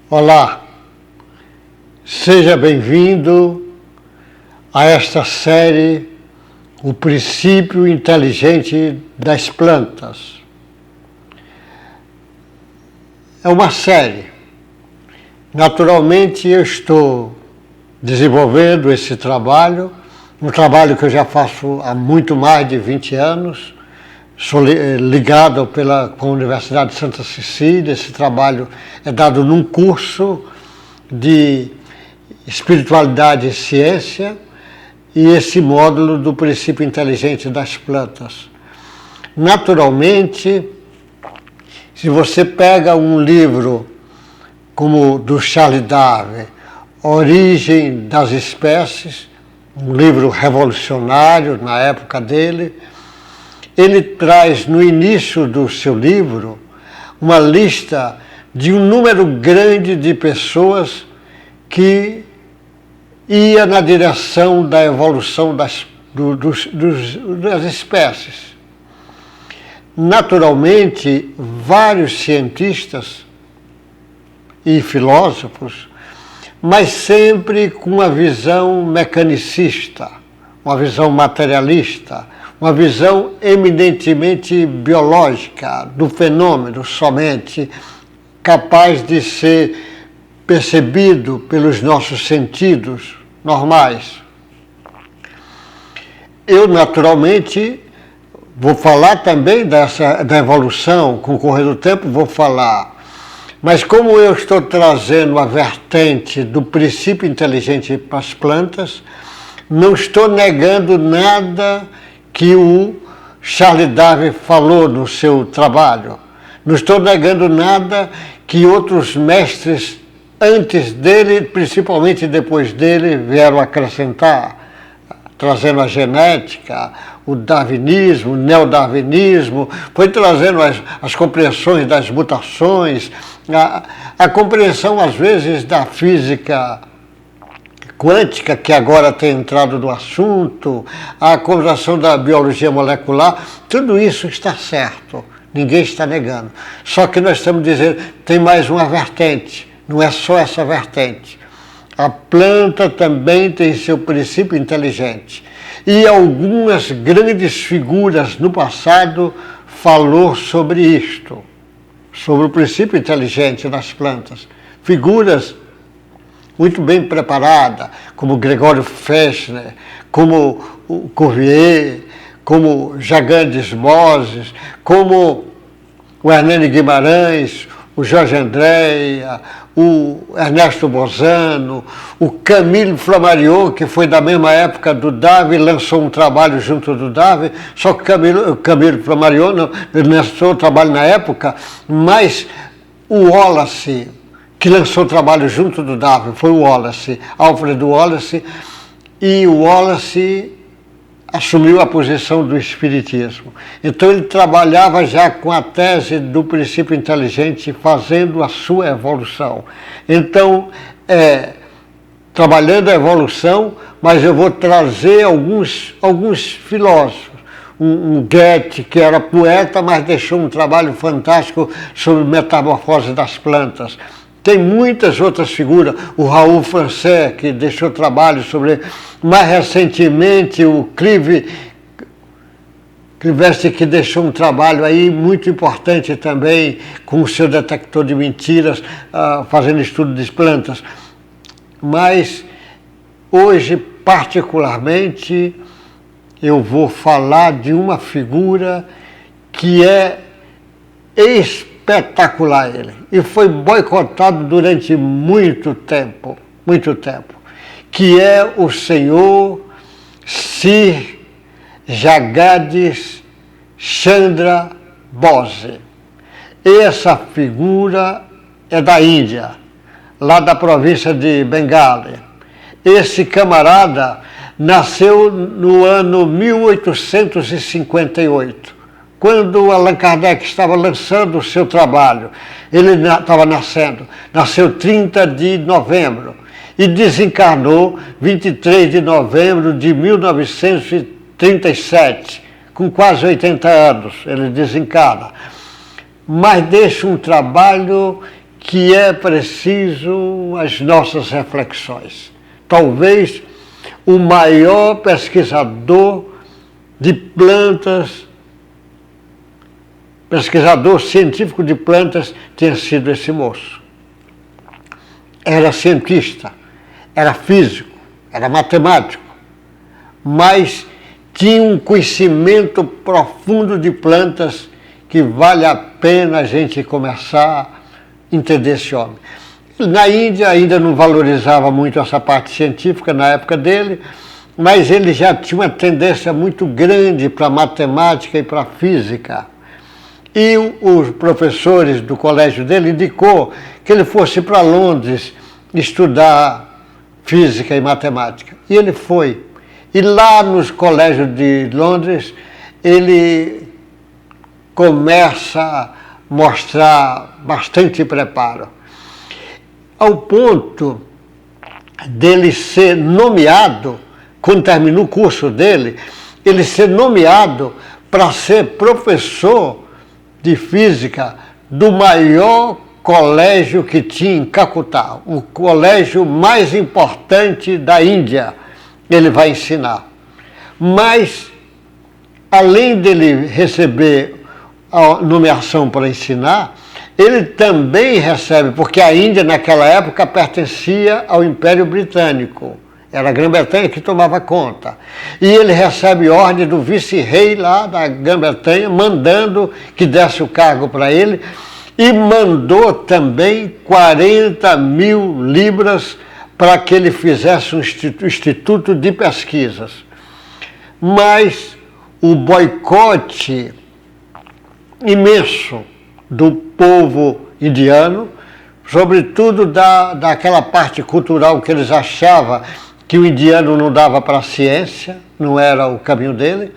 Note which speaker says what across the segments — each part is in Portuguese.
Speaker 1: Olá, seja bem-vindo a esta série O Princípio Inteligente das Plantas. É uma série. Naturalmente, eu estou desenvolvendo esse trabalho, um trabalho que eu já faço há muito mais de 20 anos. Sou ligado com a Universidade de Santa Cecília. Esse trabalho é dado num curso de espiritualidade e ciência e esse módulo do princípio inteligente das plantas. Naturalmente, se você pega um livro como o do Charles Darwin, Origem das Espécies, um livro revolucionário na época dele, ele traz no início do seu livro uma lista de um número grande de pessoas que ia na direção da evolução das espécies. Naturalmente, vários cientistas e filósofos, mas sempre com uma visão mecanicista, uma visão materialista, uma visão eminentemente biológica do fenômeno somente, capaz de ser percebido pelos nossos sentidos normais. Eu, naturalmente, vou falar também da evolução, com o correr do tempo vou falar, mas como eu estou trazendo a vertente do princípio inteligente para as plantas, não estou negando nada que o Charles Darwin falou no seu trabalho. Não estou negando nada que outros mestres antes dele, principalmente depois dele, vieram acrescentar, trazendo a genética, o darwinismo, o neodarwinismo, foi trazendo as compreensões das mutações, a compreensão, às vezes, da física quântica, que agora tem entrado no assunto, a compreensão da biologia molecular, tudo isso está certo, ninguém está negando. Só que nós estamos dizendo, tem mais uma vertente, não é só essa vertente. A planta também tem seu princípio inteligente. E algumas grandes figuras no passado falou sobre isto, sobre o princípio inteligente das plantas. Figuras muito bem preparada, como Gregório Fechner, como o Cuvier, como Jagandes Moses, como o Hernani Guimarães, o Jorge Andréa, o Ernesto Bozano, o Camille Flammarion, que foi da mesma época do Darwin, lançou um trabalho junto do Darwin, só que o Camille Flammarion não lançou o trabalho na época, mas o Wallace, que lançou o trabalho junto do Darwin, foi o Wallace, Alfred Wallace, e o Wallace assumiu a posição do espiritismo. Então ele trabalhava já com a tese do princípio inteligente, fazendo a sua evolução. Então, trabalhando a evolução, mas eu vou trazer alguns filósofos. Um Goethe, que era poeta, mas deixou um trabalho fantástico sobre metamorfose das plantas. Tem muitas outras figuras, o Raul Francais, que deixou trabalho sobre... Mais recentemente, o Krivest, que deixou um trabalho aí muito importante também, com o seu detector de mentiras, fazendo estudo de plantas. Mas, hoje, particularmente, eu vou falar de uma figura que é espetacular ele, e foi boicotado durante muito tempo, que é o senhor Sir Jagadish Chandra Bose. Essa figura é da Índia, lá da província de Bengala. Esse camarada nasceu no ano 1858. Quando Allan Kardec estava lançando o seu trabalho, ele estava nasceu 30 de novembro e desencarnou 23 de novembro de 1937, com quase 80 anos, ele desencarna. Mas deixa um trabalho que é preciso as nossas reflexões. Talvez o maior pesquisador de plantas, pesquisador científico de plantas, tenha sido esse moço. Era cientista, era físico, era matemático, mas tinha um conhecimento profundo de plantas que vale a pena a gente começar a entender esse homem. Na Índia ainda não valorizava muito essa parte científica na época dele, mas ele já tinha uma tendência muito grande para matemática e para física. E os professores do colégio dele indicou que ele fosse para Londres estudar física e matemática. E ele foi. E lá nos colégios de Londres, ele começa a mostrar bastante preparo, ao ponto dele ser nomeado, quando terminou o curso dele, ele ser nomeado para ser professor de física do maior colégio que tinha em Calcutá, o colégio mais importante da Índia. Ele vai ensinar. Mas, além dele receber a nomeação para ensinar, ele também recebe, porque a Índia naquela época pertencia ao Império Britânico. Era a Grã-Bretanha que tomava conta. E ele recebe ordem do vice-rei lá da Grã-Bretanha, mandando que desse o cargo para ele, e mandou também 40 mil libras para que ele fizesse um instituto de pesquisas. Mas o boicote imenso do povo indiano, sobretudo daquela parte cultural que eles achavam que o indiano não dava para a ciência, não era o caminho dele,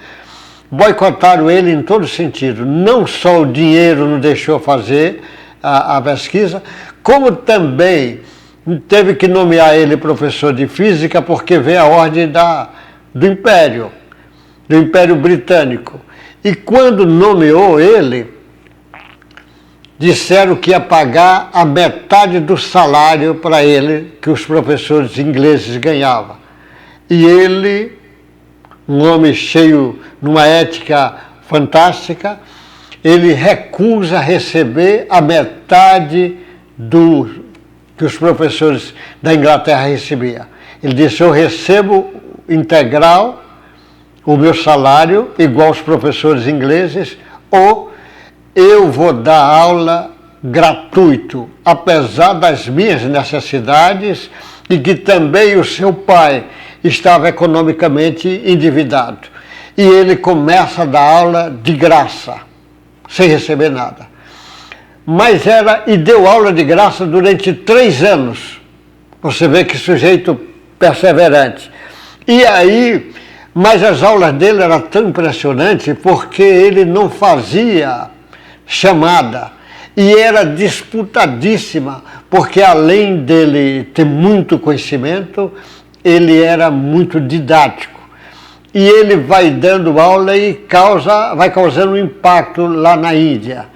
Speaker 1: boicotaram ele em todo sentido. Não só o dinheiro não deixou fazer a pesquisa, como também teve que nomear ele professor de física porque veio a ordem do Império Britânico. E quando nomeou ele, disseram que ia pagar a metade do salário para ele que os professores ingleses ganhavam. E ele, um homem cheio de uma ética fantástica, ele recusa receber a metade que os professores da Inglaterra recebiam. Ele disse: eu recebo integral o meu salário, igual aos professores ingleses, ou eu vou dar aula gratuito, apesar das minhas necessidades e que também o seu pai estava economicamente endividado. E ele começa a dar aula de graça, sem receber nada. E deu aula de graça durante 3 anos. Você vê que sujeito perseverante. E aí, mas as aulas dele eram tão impressionantes porque ele não fazia chamada. E era disputadíssima, porque além dele ter muito conhecimento, ele era muito didático. E ele vai dando aula e vai causando um impacto lá na Índia.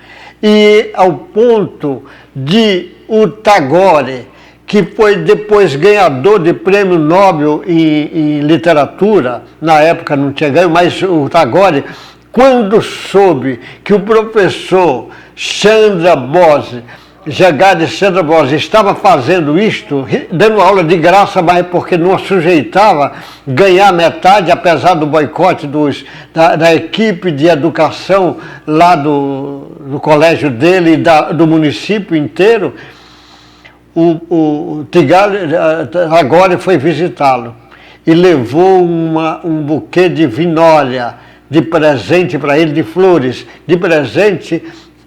Speaker 1: E ao ponto de o Tagore, que foi depois ganhador de prêmio Nobel em literatura, na época não tinha ganho, mas o Tagore, quando soube que o professor Chandra Bose, Jagadish Chandra Bose, estava fazendo isto, dando aula de graça, mas porque não sujeitava ganhar metade, apesar do boicote da equipe de educação lá do colégio dele e do município inteiro, o Tagore foi visitá-lo e levou um buquê de vinólia de presente para ele, de flores, de presente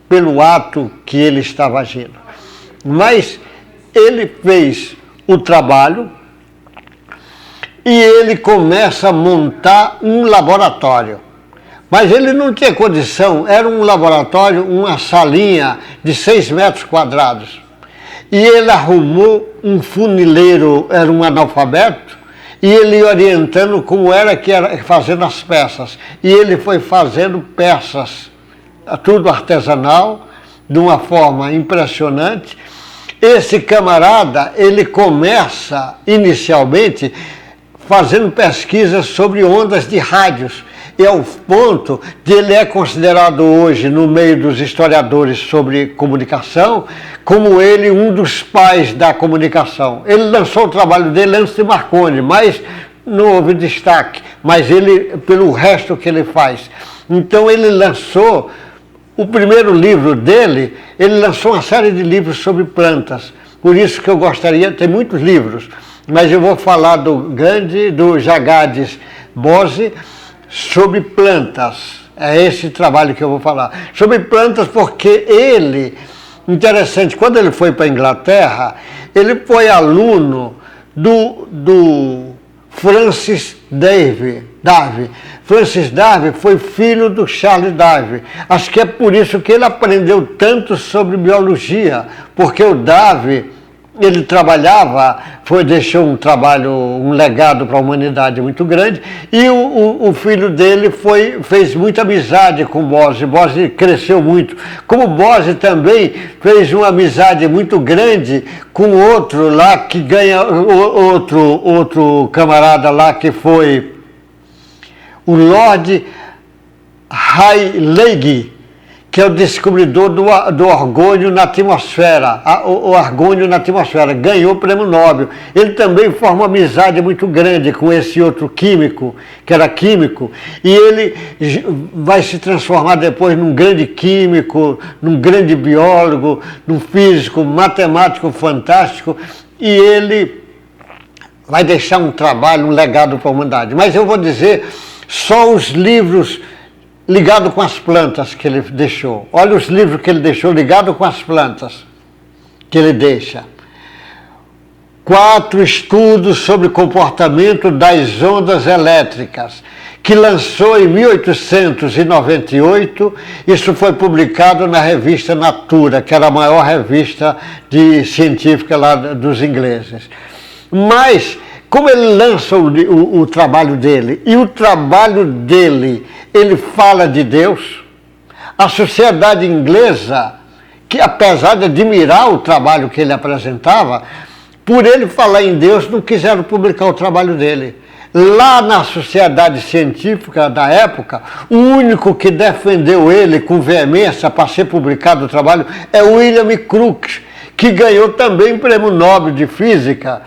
Speaker 1: pelo ato que ele estava agindo. Mas ele fez o trabalho e ele começa a montar um laboratório. Mas ele não tinha condição, era um laboratório, uma salinha de 6 metros quadrados. E ele arrumou um funileiro, era um analfabeto, e ele orientando como era que era fazendo as peças. E ele foi fazendo peças, tudo artesanal, de uma forma impressionante. Esse camarada, ele começa inicialmente fazendo pesquisas sobre ondas de rádios. E ao ponto de ele é considerado hoje, no meio dos historiadores sobre comunicação, como ele um dos pais da comunicação. Ele lançou o trabalho dele antes de Marconi, mas não houve destaque, mas ele, pelo resto que ele faz. Então ele lançou, o primeiro livro dele, ele lançou uma série de livros sobre plantas. Por isso que eu gostaria, tem muitos livros, mas eu vou falar do Jagadish Bose, sobre plantas. É esse trabalho que eu vou falar. Sobre plantas porque ele, interessante, quando ele foi para a Inglaterra, ele foi aluno do Francis Davy. Francis Davy foi filho do Charles Davy. Acho que é por isso que ele aprendeu tanto sobre biologia, porque o Davy, ele trabalhava, deixou um legado para a humanidade muito grande, e o filho dele fez muita amizade com Bose. Bose cresceu muito. Como Bose também fez uma amizade muito grande com outro lá, que ganha, outro camarada lá, que foi o Lord Rayleigh, que é o descobridor do argônio na atmosfera, o argônio na atmosfera, ganhou o prêmio Nobel. Ele também forma uma amizade muito grande com esse outro químico, que era químico, e ele vai se transformar depois num grande químico, num grande biólogo, num físico, matemático fantástico, e ele vai deixar um trabalho, um legado para a humanidade. Mas eu vou dizer só os livros ligado com as plantas que ele deixou. Olha os livros que ele deixou ligado com as plantas que ele deixa. 4 estudos sobre o comportamento das ondas elétricas, que lançou em 1898. Isso foi publicado na revista Natura, que era a maior revista científica lá dos ingleses. Mas, como ele lança o trabalho dele, e o trabalho dele, ele fala de Deus, a sociedade inglesa, que apesar de admirar o trabalho que ele apresentava, por ele falar em Deus, não quiseram publicar o trabalho dele. Lá na sociedade científica da época, o único que defendeu ele com veemência para ser publicado o trabalho é William Crookes, que ganhou também o Prêmio Nobel de Física,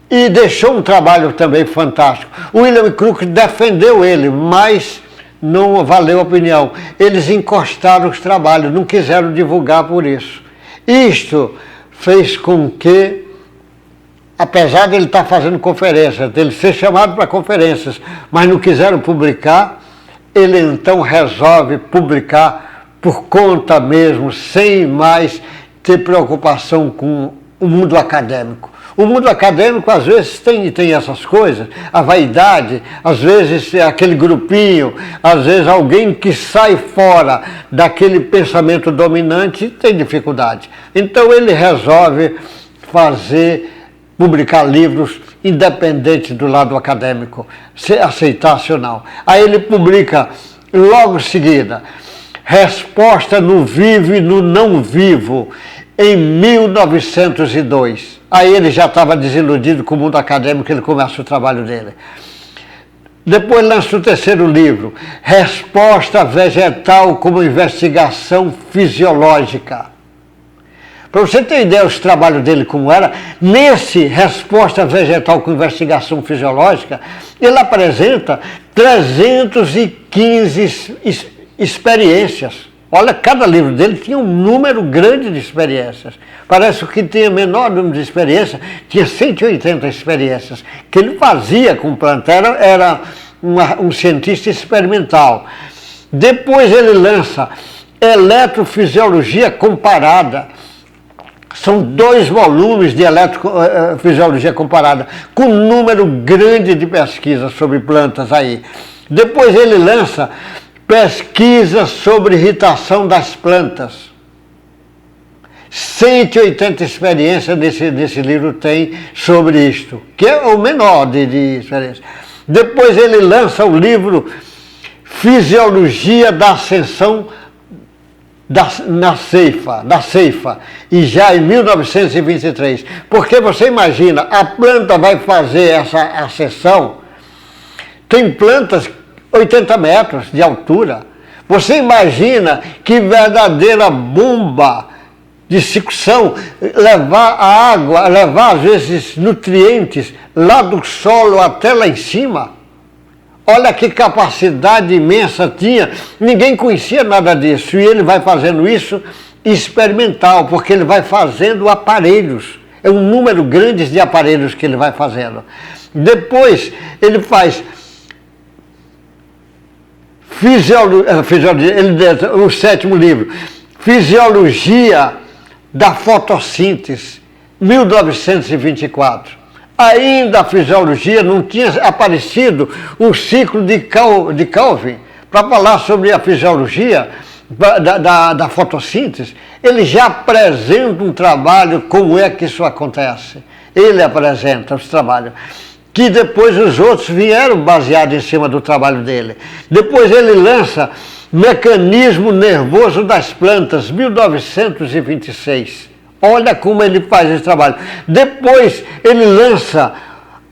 Speaker 1: e deixou um trabalho também fantástico. O William Crookes defendeu ele, mas não valeu a opinião. Eles encostaram os trabalhos, não quiseram divulgar por isso. Isto fez com que, apesar de ele estar fazendo conferências, dele ser chamado para conferências, mas não quiseram publicar, ele então resolve publicar por conta mesmo, sem mais ter preocupação com o mundo acadêmico. O mundo acadêmico, às vezes, tem essas coisas, a vaidade, às vezes aquele grupinho, às vezes alguém que sai fora daquele pensamento dominante tem dificuldade. Então ele resolve publicar livros independentes do lado acadêmico, se aceitasse ou não. Aí ele publica, logo em seguida, Resposta no Vivo e no Não Vivo, em 1902. Aí ele já estava desiludido com o mundo acadêmico, ele começa o trabalho dele. Depois lança o terceiro livro, Resposta Vegetal como Investigação Fisiológica. Para você ter ideia do trabalho dele como era, nesse Resposta Vegetal com Investigação Fisiológica, ele apresenta 315 experiências. Olha, cada livro dele tinha um número grande de experiências. Parece que tinha menor número de experiências, tinha 180 experiências que ele fazia com planta, era um cientista experimental. Depois ele lança Eletrofisiologia Comparada. São 2 volumes de eletrofisiologia comparada, com um número grande de pesquisas sobre plantas aí. Depois ele lança Pesquisa sobre irritação das plantas. 180 experiências desse livro tem sobre isto, que é o menor de experiência. Depois ele lança o livro Fisiologia da Ascensão da ceifa, e já em 1923. Porque você imagina, a planta vai fazer essa acessão, tem plantas 80 metros de altura. Você imagina que verdadeira bomba de sucção, levar a água, levar às vezes nutrientes lá do solo até lá em cima. Olha que capacidade imensa tinha, ninguém conhecia nada disso, e ele vai fazendo isso experimental, porque ele vai fazendo aparelhos, é um número grande de aparelhos que ele vai fazendo. Depois ele faz o sétimo livro, Fisiologia da Fotossíntese, 1924. Ainda a fisiologia não tinha aparecido um ciclo de Calvin para falar sobre a fisiologia da fotossíntese. Ele já apresenta um trabalho, como é que isso acontece. Ele apresenta os trabalhos, que depois os outros vieram baseados em cima do trabalho dele. Depois ele lança Mecanismo Nervoso das Plantas, 1926. Olha como ele faz esse trabalho. Depois ele lança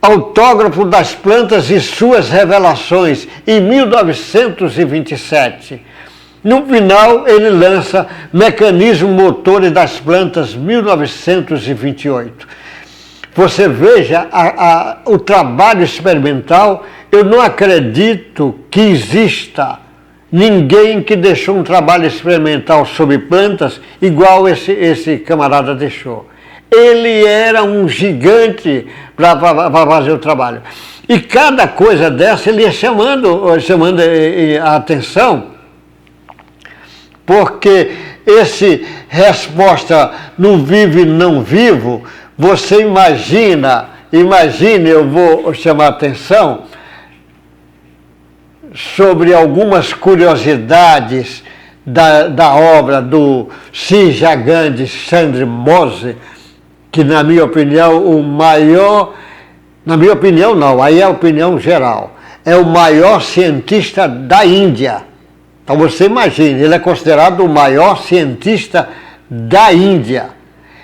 Speaker 1: Autógrafo das Plantas e Suas Revelações, em 1927. No final, ele lança Mecanismo Motor das Plantas, 1928. Você veja o trabalho experimental. Eu não acredito que exista ninguém que deixou um trabalho experimental sobre plantas igual esse camarada deixou. Ele era um gigante para fazer o trabalho. E cada coisa dessa ele ia chamando a atenção, porque esse resposta no vivo e não vivo, você imagine, eu vou chamar a atenção sobre algumas curiosidades da obra do Sija Gandhi Chandra Bose, que na minha opinião o maior, na minha opinião não, aí é a opinião geral, é o maior cientista da Índia. Então você imagine, ele é considerado o maior cientista da Índia.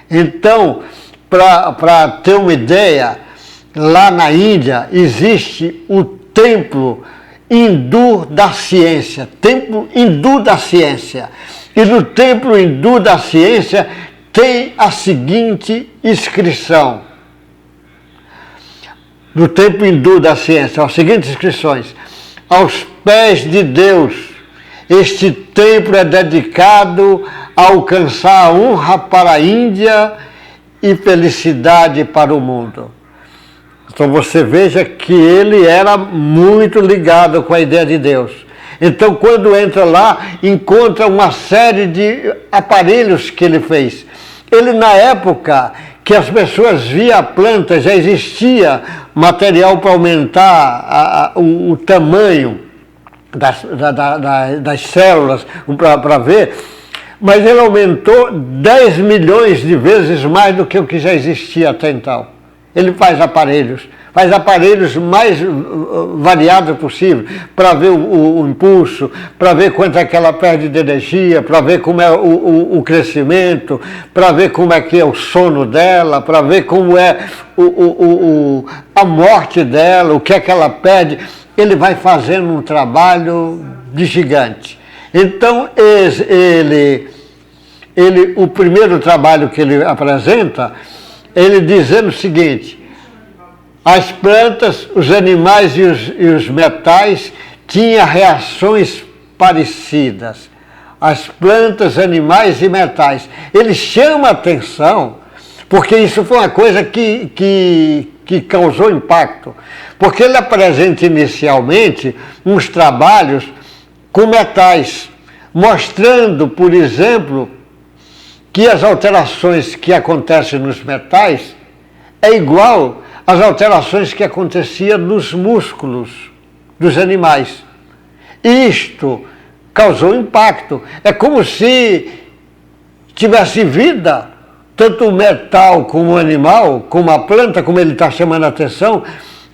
Speaker 1: Então, para ter uma ideia, lá na Índia existe o templo hindu da ciência, templo hindu da ciência. E no templo hindu da ciência tem a seguinte inscrição. No templo hindu da ciência, as seguintes inscrições: aos pés de Deus, este templo é dedicado a alcançar a honra para a Índia e felicidade para o mundo. Então você veja que ele era muito ligado com a ideia de Deus. Então quando entra lá, encontra uma série de aparelhos que ele fez. Ele, na época que as pessoas viam a planta, já existia material para aumentar o tamanho das células, para ver, mas ele aumentou 10 milhões de vezes mais do que o que já existia até então. Ele faz aparelhos mais variados possível, para ver o impulso, para ver quanto é que ela perde de energia, para ver como é o crescimento, para ver como é que é o sono dela, para ver como é a morte dela, o que é que ela perde. Ele vai fazendo um trabalho de gigante. Então, o primeiro trabalho que ele apresenta, ele dizendo o seguinte: as plantas, os animais e os metais tinham reações parecidas. As plantas, animais e metais. Ele chama a atenção, porque isso foi uma coisa que causou impacto. Porque ele apresenta inicialmente uns trabalhos com metais, mostrando, por exemplo, que as alterações que acontecem nos metais é igual às alterações que aconteciam nos músculos dos animais. Isto causou impacto. É como se tivesse vida, tanto o metal como o animal, como a planta, como ele está chamando a atenção,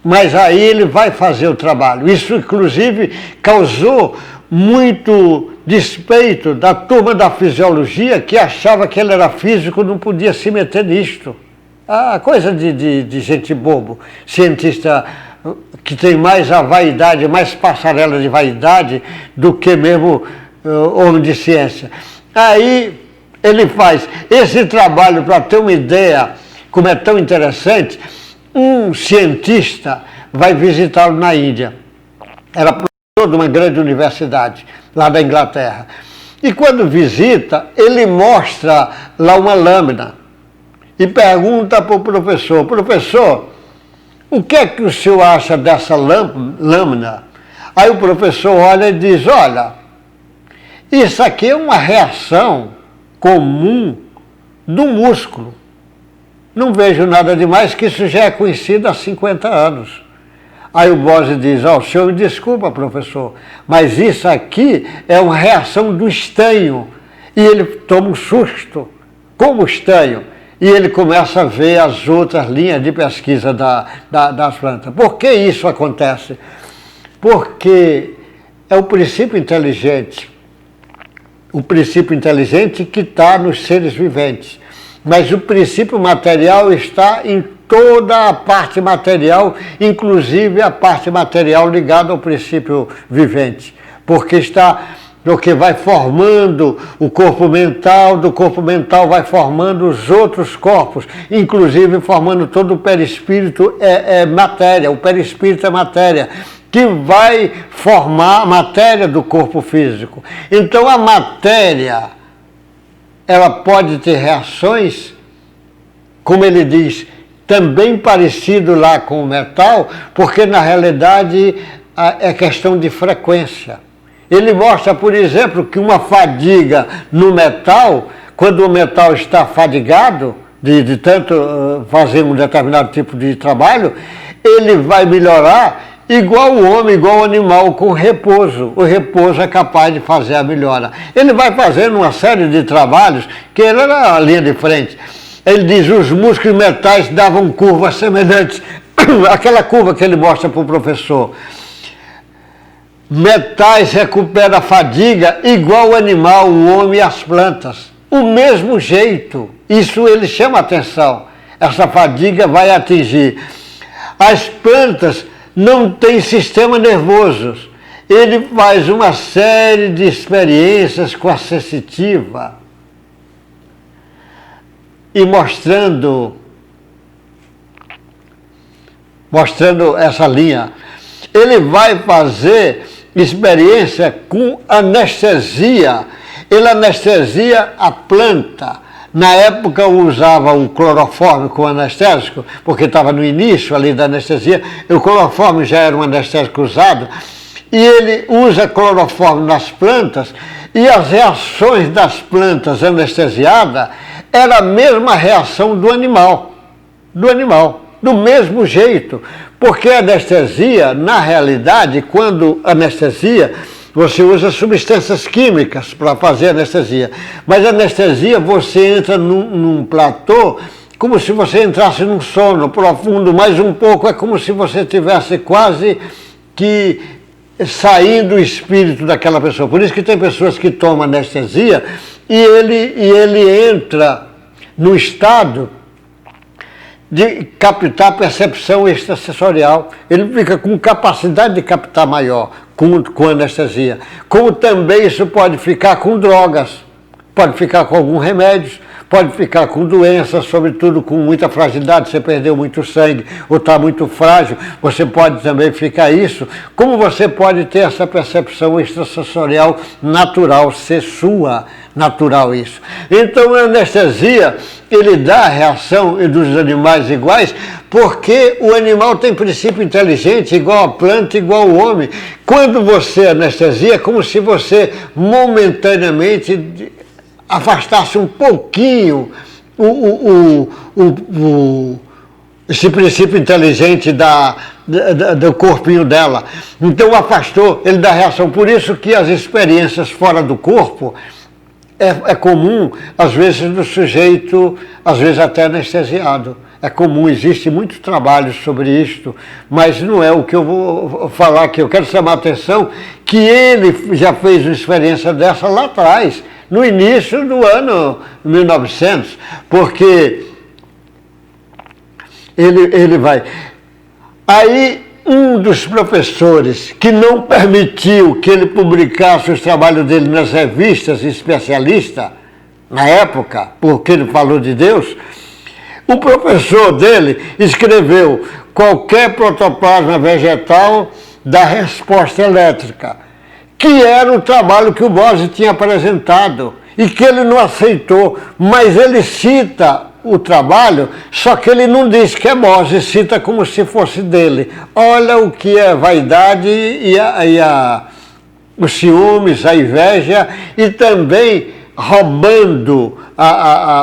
Speaker 1: mas aí ele vai fazer o trabalho. Isso, inclusive, causou muito despeito da turma da fisiologia que achava que ele era físico, não podia se meter nisto. Ah, coisa de gente bobo, cientista que tem mais a vaidade, mais passarela de vaidade do que mesmo homem de ciência. Aí ele faz esse trabalho para ter uma ideia como é tão interessante. Um cientista vai visitá-lo na Índia. Era professor de uma grande universidade lá da Inglaterra. E quando visita, ele mostra lá uma lâmina e pergunta para o professor: professor, o que é que o senhor acha dessa lâmina? Aí o professor olha e diz: olha, isso aqui é uma reação comum do músculo. Não vejo nada demais, que isso já é conhecido há 50 anos. Aí o Bose diz: o senhor me desculpa, professor, mas isso aqui é uma reação do estanho. E ele toma um susto, como estanho, e ele começa a ver as outras linhas de pesquisa das plantas. Por que isso acontece? Porque é o princípio inteligente que está nos seres viventes. Mas o princípio material está em toda a parte material, inclusive a parte material ligada ao princípio vivente. Porque vai formando o corpo mental, do corpo mental vai formando os outros corpos, inclusive formando todo o perispírito, é matéria, o perispírito é matéria, que vai formar a matéria do corpo físico. Então a matéria, ela pode ter reações, como ele diz, também parecido lá com o metal, porque na realidade é questão de frequência. Ele mostra, por exemplo, que uma fadiga no metal, quando o metal está fadigado, de tanto fazer um determinado tipo de trabalho, ele vai melhorar igual o homem, igual o animal, com repouso. O repouso é capaz de fazer a melhora. Ele vai fazendo uma série de trabalhos, que ele era a linha de frente. Ele diz: os músculos metais davam curvas semelhantes àquela curva que ele mostra para o professor. Metais recupera a fadiga igual o animal, o homem e as plantas. O mesmo jeito. Isso ele chama a atenção. Essa fadiga vai atingir. As plantas não têm sistema nervoso. Ele faz uma série de experiências com a sensitiva e mostrando essa linha. Ele vai fazer experiência com anestesia. Ele anestesia a planta. Na época eu usava o cloroforme como anestésico, porque estava no início ali da anestesia. O cloroforme já era um anestésico usado. E ele usa cloroforme nas plantas, e as reações das plantas anestesiadas era a mesma reação do animal. Do mesmo jeito. Porque a anestesia, na realidade, quando anestesia, você usa substâncias químicas para fazer anestesia. Mas a anestesia, você entra num platô como se você entrasse num sono profundo, mais um pouco, é como se você tivesse quase que saindo o espírito daquela pessoa. Por isso que tem pessoas que tomam anestesia e ele entra no estado de captar percepção extrasensorial. Ele fica com capacidade de captar maior com anestesia. Como também isso pode ficar com drogas, pode ficar com algum remédio, pode ficar com doenças, sobretudo com muita fragilidade, você perdeu muito sangue ou está muito frágil, você pode também ficar isso. Como você pode ter essa percepção extrasensorial natural, ser sua, natural isso. Então a anestesia, ele dá a reação dos animais iguais, porque o animal tem princípio inteligente, igual a planta, igual o homem. Quando você anestesia, é como se você momentaneamente afastasse um pouquinho esse princípio inteligente do corpinho dela. Então afastou, ele dá reação. Por isso que as experiências fora do corpo é comum, às vezes, do sujeito, às vezes até anestesiado. é comum, existe muito trabalho sobre isto, mas não é o que eu vou falar aqui. Eu quero chamar a atenção que ele já fez uma experiência dessa lá atrás, no início do ano 1900, porque ele vai... Aí, um dos professores que não permitiu que ele publicasse os trabalhos dele nas revistas especialistas, na época, porque ele falou de Deus, o professor dele escreveu: qualquer protoplasma vegetal dá resposta elétrica, que era o trabalho que o Bose tinha apresentado e que ele não aceitou, mas ele cita o trabalho, só que ele não diz que é Bose, cita como se fosse dele. Olha o que é vaidade os ciúmes, a inveja e também roubando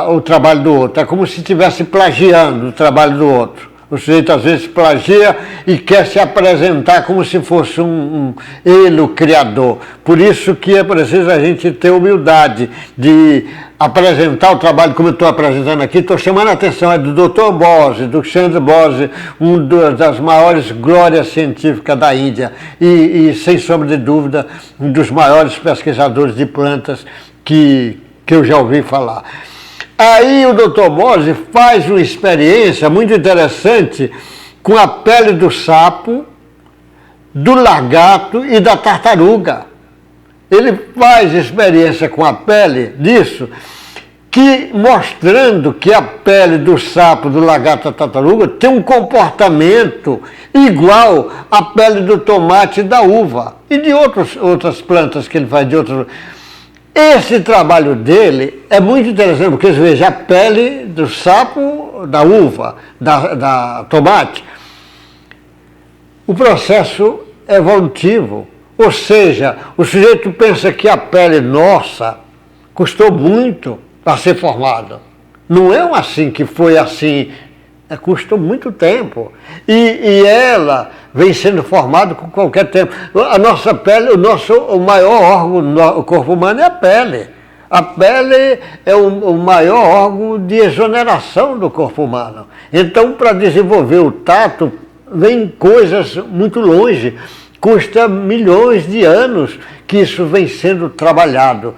Speaker 1: o trabalho do outro. É como se estivesse plagiando o trabalho do outro. O sujeito às vezes plagia e quer se apresentar como se fosse ele o criador. Por isso que é preciso a gente ter humildade de apresentar o trabalho como eu estou apresentando aqui. Estou chamando a atenção, é do Dr. Bose, do Chandra Bose, das maiores glórias científicas da Índia e sem sombra de dúvida, um dos maiores pesquisadores de plantas que eu já ouvi falar. Aí o Dr. Bose faz uma experiência muito interessante com a pele do sapo, do lagarto e da tartaruga. Ele faz experiência com a pele disso, mostrando que a pele do sapo, do lagarto e da tartaruga tem um comportamento igual à pele do tomate e da uva e de outras plantas que ele faz de outros. Esse trabalho dele é muito interessante, porque você veja a pele do sapo, da uva, da tomate, o processo é evolutivo. Ou seja, o sujeito pensa que a pele nossa custou muito para ser formada. Não é assim que foi assim, custou muito tempo. E ela vem sendo formada com qualquer tempo. A nossa pele, o maior órgão do corpo humano é a pele. A pele é o maior órgão de exoneração do corpo humano. Então, para desenvolver o tato, vem coisas muito longe. Custa milhões de anos que isso vem sendo trabalhado.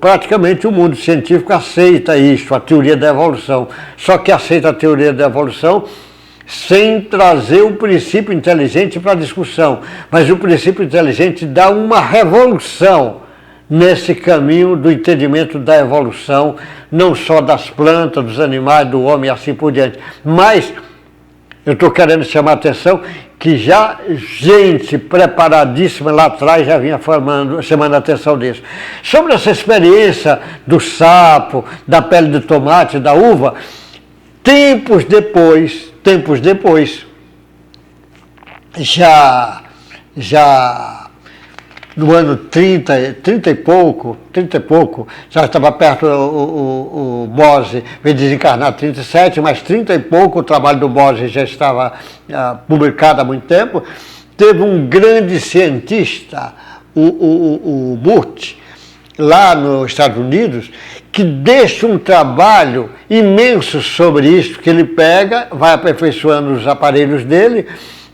Speaker 1: Praticamente o mundo científico aceita isso, a teoria da evolução. Só que aceita a teoria da evolução sem trazer o princípio inteligente para a discussão. Mas o princípio inteligente dá uma revolução nesse caminho do entendimento da evolução, não só das plantas, dos animais, do homem e assim por diante. Mas eu estou querendo chamar a atenção que já gente preparadíssima lá atrás já vinha chamando a atenção disso. Sobre essa experiência do sapo, da pele de tomate, da uva, tempos depois, já no ano 30 e pouco, já estava perto o Bose, veio desencarnar 37, mas 30 e pouco o trabalho do Bose já estava publicado há muito tempo. Teve um grande cientista, o Burt, lá nos Estados Unidos, que deixa um trabalho imenso sobre isso, que ele pega, vai aperfeiçoando os aparelhos dele,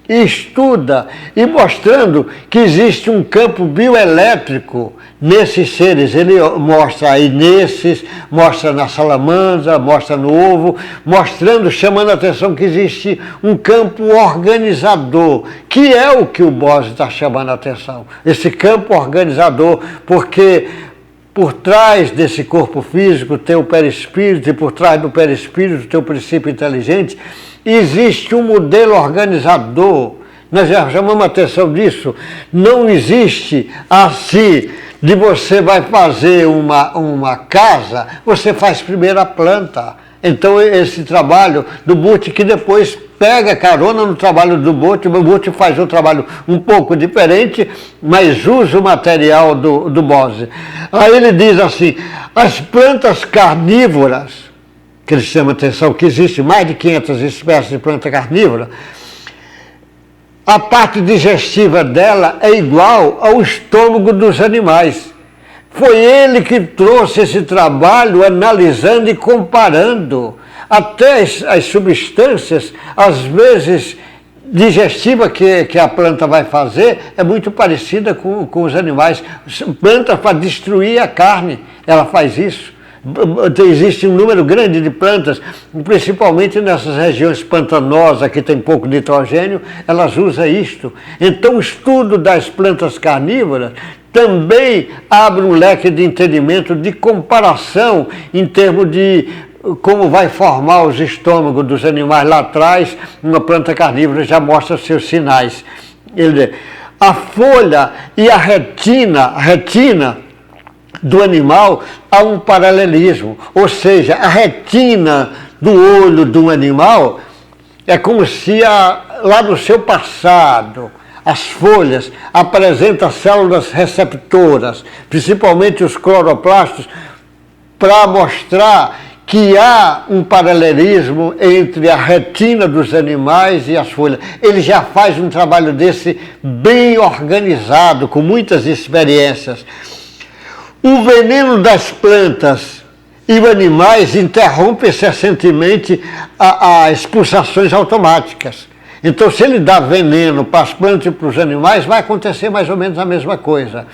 Speaker 1: e estuda, e mostrando que existe um campo bioelétrico nesses seres. Ele mostra aí mostra na salamandra, mostra no ovo, mostrando, chamando a atenção que existe um campo organizador, que é o que o Bose está chamando a atenção. Esse campo organizador, porque por trás desse corpo físico tem o perispírito, e por trás do perispírito tem o princípio inteligente. Existe um modelo organizador, nós já chamamos a atenção disso. Não existe assim, de você vai fazer uma casa, você faz primeiro a planta. Então esse trabalho do Burt, que depois pega carona no trabalho do Burt, o Burt faz um trabalho um pouco diferente, mas usa o material do Bose. Aí ele diz assim, as plantas carnívoras, que ele chama a atenção que existe mais de 500 espécies de planta carnívora, a parte digestiva dela é igual ao estômago dos animais. Foi ele que trouxe esse trabalho analisando e comparando até as substâncias, às vezes digestiva que a planta vai fazer, é muito parecida com os animais. Planta para destruir a carne, ela faz isso. Existe um número grande de plantas, principalmente nessas regiões pantanosas que tem pouco nitrogênio, elas usam isto. Então o estudo das plantas carnívoras também abre um leque de entendimento, de comparação em termos de como vai formar os estômagos dos animais lá atrás. Uma planta carnívora já mostra seus sinais. A folha e a retina do animal, há um paralelismo, ou seja, a retina do olho de um animal é como se lá no seu passado as folhas apresentam células receptoras, principalmente os cloroplastos, para mostrar que há um paralelismo entre a retina dos animais e as folhas. Ele já faz um trabalho desse bem organizado, com muitas experiências. O veneno das plantas e os animais interrompe recentemente as expulsações automáticas. Então, se ele dá veneno para as plantas e para os animais, vai acontecer mais ou menos a mesma coisa.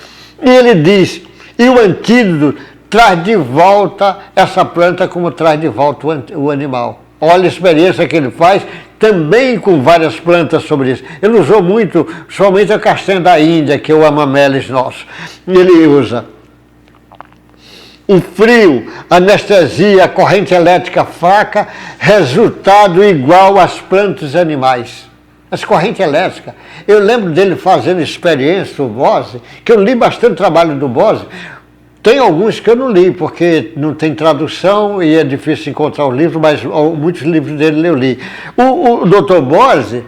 Speaker 1: E ele diz, e o antídoto traz de volta essa planta como traz de volta o animal. Olha a experiência que ele faz, também com várias plantas sobre isso. Ele usou muito, somente a castanha da Índia, que é o amamelis nosso. Ele usa o frio, anestesia, corrente elétrica fraca, resultado igual às plantas e animais. As correntes elétricas. Eu lembro dele fazendo experiência, o Bose, que eu li bastante trabalho do Bose. Tem alguns que eu não li, porque não tem tradução e é difícil encontrar o livro, mas muitos livros dele eu li. O Dr. Bose,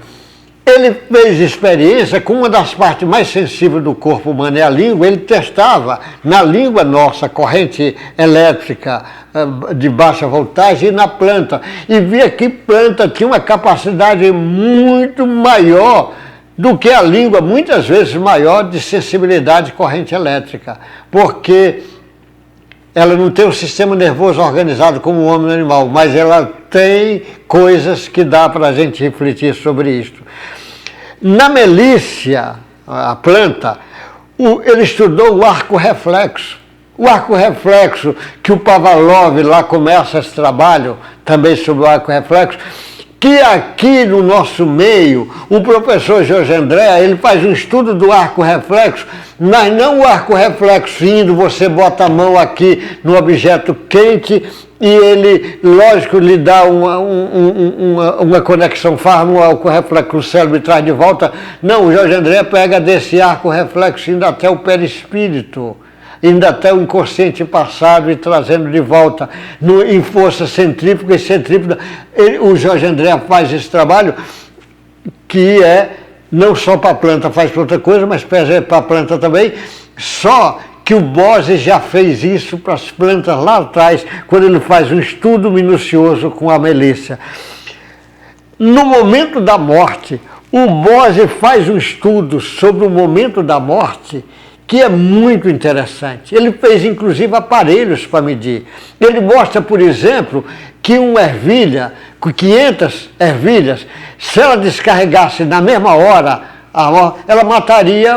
Speaker 1: ele fez experiência com uma das partes mais sensíveis do corpo humano, é a língua. Ele testava na língua nossa corrente elétrica de baixa voltagem e na planta. E via que planta tinha uma capacidade muito maior do que a língua, muitas vezes maior, de sensibilidade de corrente elétrica, porque ela não tem um sistema nervoso organizado como o homem animal, mas ela tem coisas que dá para a gente refletir sobre isso. Na melícia, a planta, ele estudou o arco reflexo. O arco reflexo, que o Pavlov lá começa esse trabalho, também sobre o arco reflexo, que aqui no nosso meio, o professor Jorge André, ele faz um estudo do arco reflexo, mas não o arco reflexo indo, você bota a mão aqui no objeto quente e ele, lógico, lhe dá uma conexão, faz um arco reflexo no cérebro e traz de volta. Não, o Jorge André pega desse arco reflexo indo até o perispírito, indo até o inconsciente passado e trazendo de volta em força centrífuga e centrífuga. O Jorge André faz esse trabalho que é não só para a planta, faz para outra coisa, mas para a planta também, só que o Bose já fez isso para as plantas lá atrás, quando ele faz um estudo minucioso com a melícia. No momento da morte, o Bose faz um estudo sobre o momento da morte que é muito interessante. Ele fez, inclusive, aparelhos para medir. Ele mostra, por exemplo, que uma ervilha, com 500 ervilhas, se ela descarregasse na mesma hora, ela mataria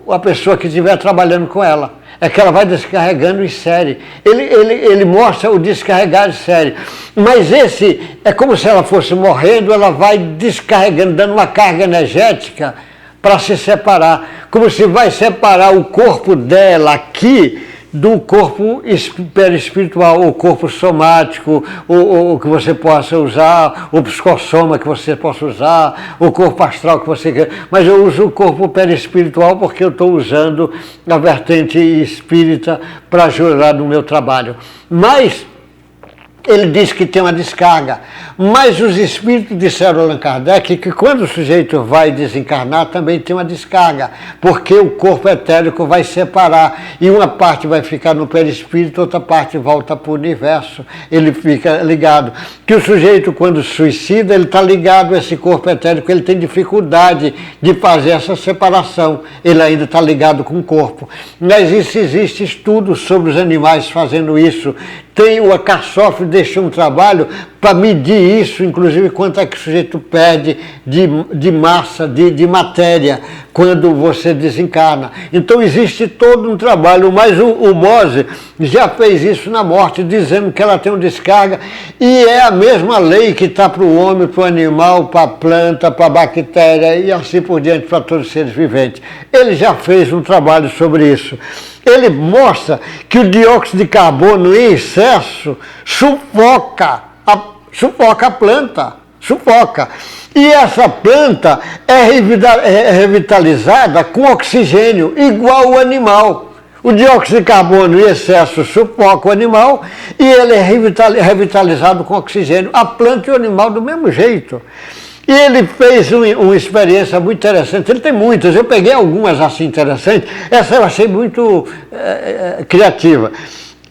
Speaker 1: a pessoa que estiver trabalhando com ela. É que ela vai descarregando em série. Ele mostra o descarregar em série. Mas esse é como se ela fosse morrendo, ela vai descarregando, dando uma carga energética para se separar, como se vai separar o corpo dela aqui do corpo perispiritual, o corpo somático, o que você possa usar, o psicossoma que você possa usar, o corpo astral que você quer. Mas eu uso o corpo perispiritual porque eu estou usando a vertente espírita para ajudar no meu trabalho. Mas ele diz que tem uma descarga, mas os espíritos disseram a Allan Kardec que quando o sujeito vai desencarnar também tem uma descarga, porque o corpo etérico vai separar e uma parte vai ficar no perispírito, outra parte volta para o universo, ele fica ligado. Que o sujeito quando suicida, ele está ligado a esse corpo etérico, ele tem dificuldade de fazer essa separação, ele ainda está ligado com o corpo. Mas existe estudos sobre os animais fazendo isso. Tem o caçofre deixou um trabalho para medir isso, inclusive quanto é que o sujeito perde de massa, de matéria, quando você desencarna. Então existe todo um trabalho, mas o Mose já fez isso na morte, dizendo que ela tem uma descarga, e é a mesma lei que está para o homem, para o animal, para a planta, para a bactéria e assim por diante, para todos os seres viventes. Ele já fez um trabalho sobre isso. Ele mostra que o dióxido de carbono em excesso sufoca a planta, sufoca. E essa planta é revitalizada com oxigênio, igual o animal. O dióxido de carbono em excesso sufoca o animal e ele é revitalizado com oxigênio. A planta e o animal do mesmo jeito. E ele fez uma experiência muito interessante, ele tem muitas, eu peguei algumas assim interessantes, essa eu achei muito criativa.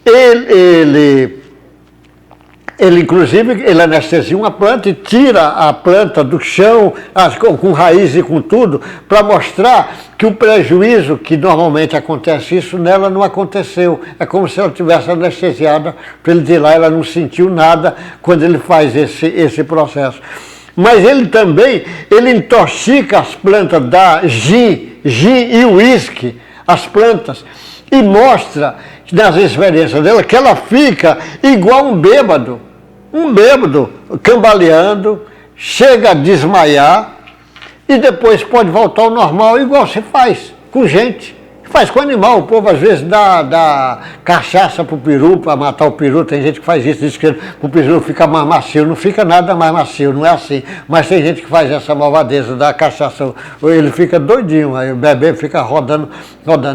Speaker 1: Ele inclusive, ele anestesia uma planta e tira a planta do chão, com raiz e com tudo, para mostrar que o prejuízo que normalmente acontece isso nela não aconteceu. É como se ela tivesse anestesiada, para ele de lá ela não sentiu nada quando ele faz esse processo. Mas ele também, ele intoxica as plantas, dá gin e uísque, as plantas, e mostra nas experiências dela que ela fica igual um bêbado cambaleando, chega a desmaiar e depois pode voltar ao normal, igual se faz com gente. Faz com animal, o povo às vezes dá cachaça pro peru, para matar o peru, tem gente que faz isso, diz que o peru fica mais macio, não fica nada mais macio, não é assim, mas tem gente que faz essa malvadeza, dá cachaça, ele fica doidinho, aí o bebê fica rodando,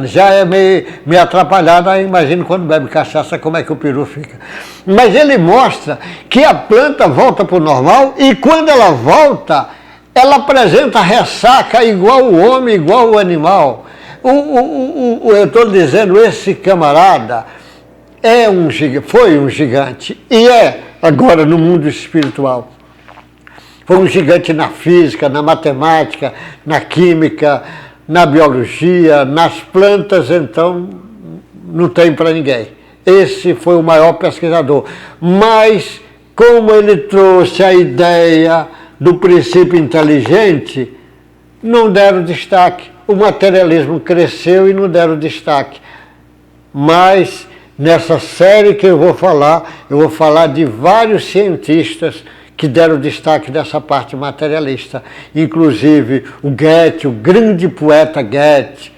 Speaker 1: já é meio atrapalhado, aí imagina quando bebe cachaça como é que o peru fica. Mas ele mostra que a planta volta pro normal e quando ela volta, ela apresenta ressaca igual o homem, igual o animal. Eu estou dizendo, esse camarada foi um gigante, e é agora no mundo espiritual. Foi um gigante na física, na matemática, na química, na biologia, nas plantas, então não tem para ninguém. Esse foi o maior pesquisador. Mas como ele trouxe a ideia do princípio inteligente, não deram destaque. O materialismo cresceu e não deram destaque. Mas nessa série que eu vou falar de vários cientistas que deram destaque dessa parte materialista. Inclusive o Goethe, o grande poeta Goethe,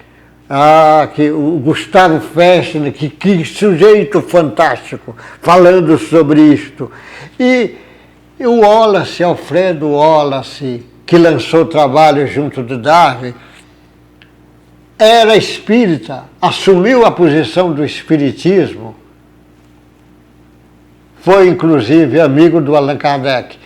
Speaker 1: o Gustavo Fechner, que sujeito fantástico, falando sobre isto. E o Wallace, Alfredo Wallace, que lançou o trabalho junto do Darwin, era espírita, assumiu a posição do espiritismo, foi inclusive amigo do Allan Kardec.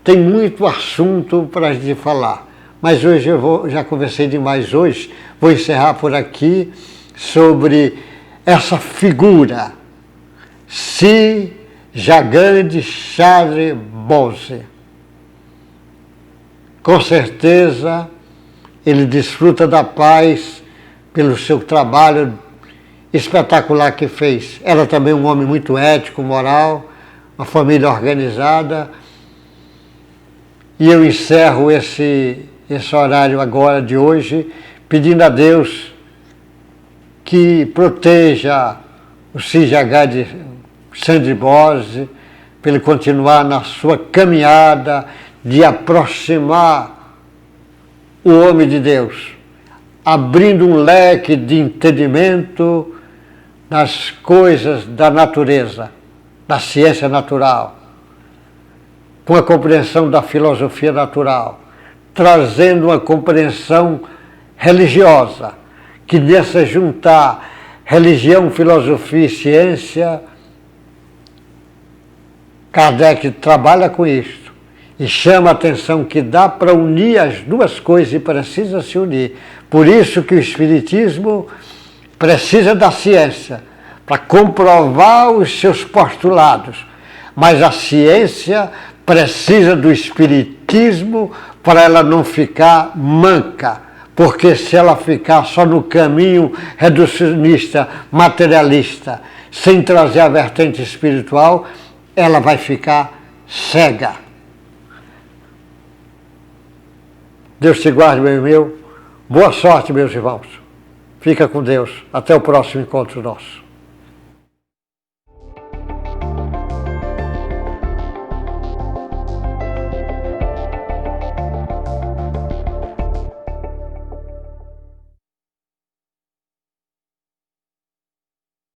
Speaker 1: Tem muito assunto para a gente falar, mas hoje já conversei demais hoje, vou encerrar por aqui sobre essa figura, Si Jagannath Chandra Bose. Com certeza ele desfruta da paz pelo seu trabalho espetacular que fez. Era também um homem muito ético, moral, uma família organizada. E eu encerro esse horário agora de hoje, pedindo a Deus que proteja o Si Jagannath Chandra Bose, para ele continuar na sua caminhada de aproximar o homem de Deus, abrindo um leque de entendimento nas coisas da natureza, da ciência natural, com a compreensão da filosofia natural, trazendo uma compreensão religiosa, que nessa juntar religião, filosofia e ciência, Kardec trabalha com isto. E chama a atenção que dá para unir as duas coisas e precisa se unir. Por isso que o Espiritismo precisa da ciência, para comprovar os seus postulados. Mas a ciência precisa do Espiritismo para ela não ficar manca. Porque se ela ficar só no caminho reducionista, materialista, sem trazer a vertente espiritual, ela vai ficar cega. Deus te guarde, meu. Boa sorte, meus irmãos. Fica com Deus. Até o próximo encontro nosso.